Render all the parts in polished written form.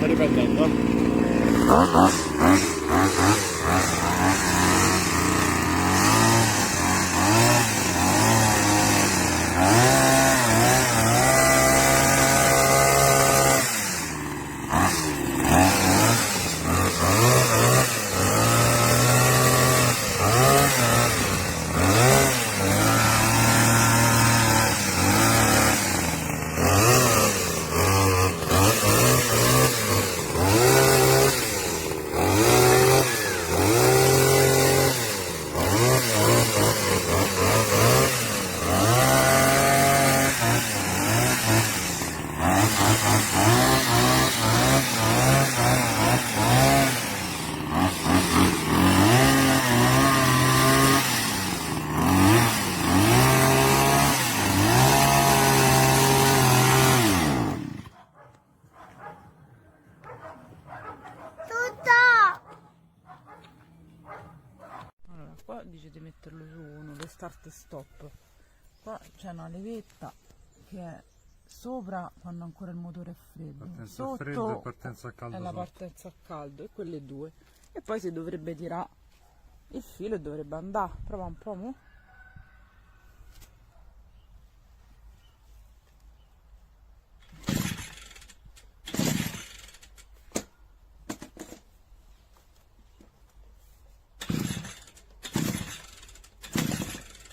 riprendendo. Qua dice di metterlo su uno, le start e stop. Qua c'è una levetta che sopra quando ancora il motore è freddo, Partenza sotto a freddo e partenza a caldo è la sotto. partenza a caldo, e quelle due, e poi si dovrebbe tirare il filo e dovrebbe andare. Prova un po', mo.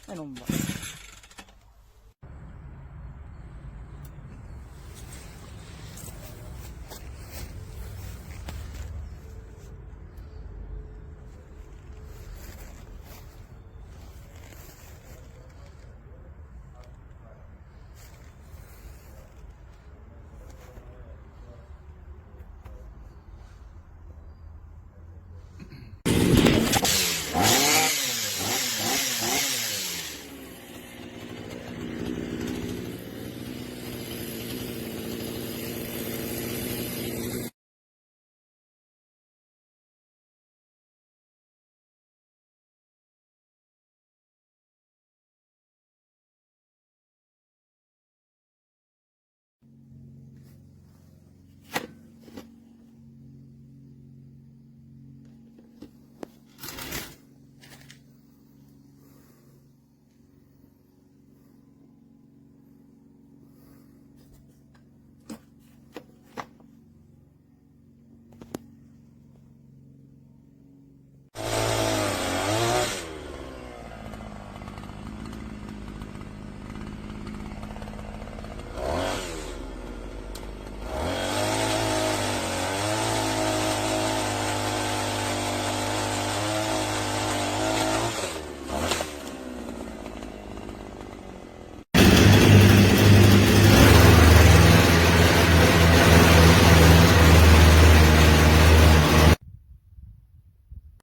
E non va.